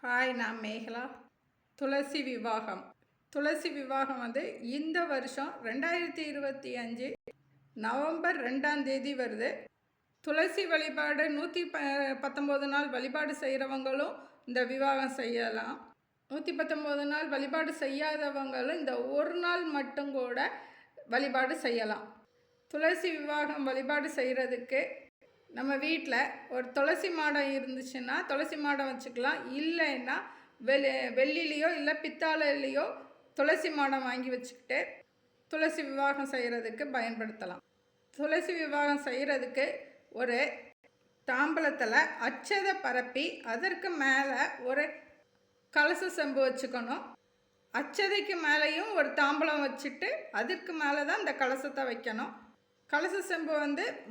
Hi, நான் மேகலா. துளசி விவாகம். துளசி விவாகம் இந்த வருஷம் 2025 நவம்பர் 2ஆம் தேதி வருது. துளசி வழிபாடு 119 நாள் வழிபாடு செய்கிறவங்களும் இந்த விவாகம் செய்யலாம். 119 நாள் வழிபாடு செய்யாதவங்களும் இந்த ஒரு நாள் மட்டும் கூட வழிபாடு செய்யலாம். துளசி விவாகம் வழிபாடு செய்கிறதுக்கு நம்ம வீட்டில் ஒரு துளசி மாடம் இருந்துச்சுன்னா துளசி மாடம் வச்சுக்கலாம். இல்லைன்னா வெள்ளிலேயோ இல்லை பித்தாளையிலையோ துளசி மாடம் வாங்கி வச்சுக்கிட்டு துளசி விவாகம் செய்கிறதுக்கு பயன்படுத்தலாம். துளசி விவாகம் செய்கிறதுக்கு ஒரு தாம்பலத்தில் அச்சதை பரப்பி அதற்கு மேலே ஒரு கலச செம்பு வச்சுக்கணும். அச்சதைக்கு மேலேயும் ஒரு தாம்பலம் வச்சுட்டு அதற்கு மேலே தான் இந்த கலசத்தை வைக்கணும். கலச செம்பு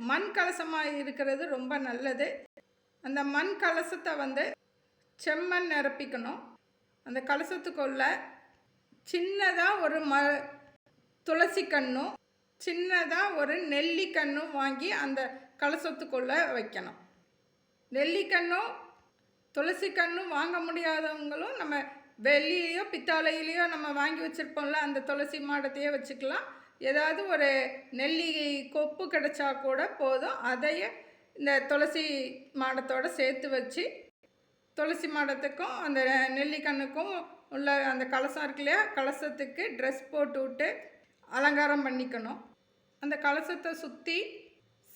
மண் கலசமாக இருக்கிறது ரொம்ப நல்லது. அந்த மண் கலசத்தை செம்மண் நிரப்பிக்கணும். அந்த கலசத்துக்குள்ள சின்னதாக ஒரு துளசி கன்றும் சின்னதாக ஒரு நெல்லிக்கன்றும் வாங்கி அந்த கலசத்துக்குள்ளே வைக்கணும். நெல்லிக்கன்றும் துளசி கன்றும் வாங்க முடியாதவங்களும் நம்ம வெள்ளியிலையோ பித்தாளையிலையோ நம்ம வாங்கி வச்சுருப்போம்ல, அந்த துளசி மாடத்தையே வச்சுக்கலாம். ஏதாவது ஒரு நெல்லி கொப்பு கிடச்சா கூட போதும். அதையே இந்த துளசி மாடத்தோடு சேர்த்து வச்சு துளசி மாடத்துக்கும் அந்த நெல்லிக்கண்ணுக்கும் உள்ள அந்த கலசம் இருக்கு இல்லையா, கலசத்துக்கு ட்ரெஸ் போட்டு விட்டு அலங்காரம் பண்ணிக்கணும். அந்த கலசத்தை சுற்றி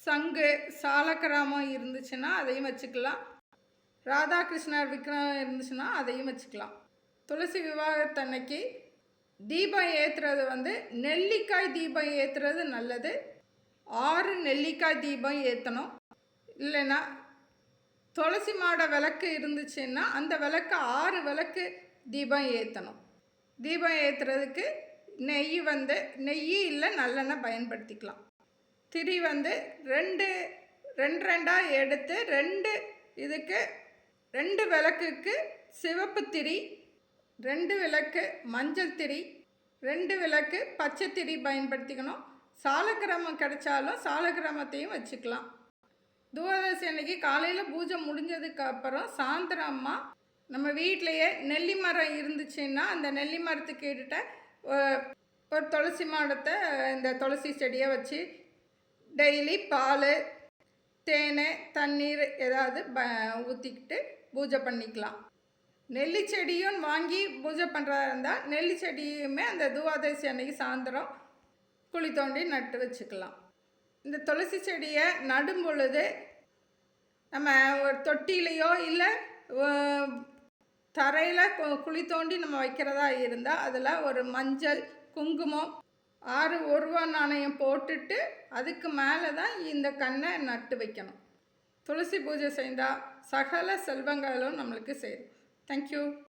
சங்கு சாலக்கிராமம் இருந்துச்சுன்னா அதையும் வச்சுக்கலாம். ராதாகிருஷ்ணர் விக்கிரகம் இருந்துச்சுன்னா அதையும் வச்சுக்கலாம். துளசி விவாகத்தன்னைக்கு தீபம் ஏற்றுறது நெல்லிக்காய் தீபம் ஏற்றுறது நல்லது. 6 நெல்லிக்காய் தீபம் ஏற்றணும். இல்லைன்னா துளசி மாட விளக்கு இருந்துச்சுன்னா அந்த விளக்கு 6 விளக்கு தீபம் ஏற்றணும். தீபம் ஏற்றுறதுக்கு நெய் நெய் இல்லை நல்லெண்ணெய் பயன்படுத்திக்கலாம். திரி 2 எடுத்து 2 விளக்குக்கு சிவப்பு திரி, 2 விளக்கு மஞ்சள் திரி, 2 விளக்கு பச்சை திரி பயன்படுத்திக்கணும். சாலக்கிராமம் கிடைச்சாலும் சாலக்கிராமத்தையும் வச்சுக்கலாம். துவாதசி அன்னைக்கு காலையில் பூஜை முடிஞ்சதுக்கு அப்புறம் சாயந்தரமா நம்ம வீட்டிலையே நெல்லி மரம் இருந்துச்சுன்னா அந்த நெல்லி மரத்துக்கிட்ட ஒரு துளசி மாடத்தை இந்த துளசி செடியை வச்சு டெய்லி பால் தேன் தண்ணீர் ஏதாவது ஊற்றிக்கிட்டு பூஜை பண்ணிக்கலாம். நெல்லி செடியும் வாங்கி பூஜை பண்ணுறதா இருந்தால் நெல்லி செடியுமே அந்த துவாதசி அன்னைக்கு சாயந்தரம் குழி தோண்டி நட்டு வச்சுக்கலாம். இந்த துளசி செடியை நடும் பொழுது நம்ம ஒரு தொட்டிலையோ இல்லை தரையில் குழி தோண்டி நம்ம வைக்கிறதா இருந்தால் அதில் ஒரு மஞ்சள் குங்குமம் 6 1 ரூபா நாணயம் போட்டுட்டு அதுக்கு மேலே தான் இந்த கன்றை நட்டு வைக்கணும். துளசி பூஜை செய்தால் சகல செல்வங்களும் நம்மளுக்கு சேரும். Thank you.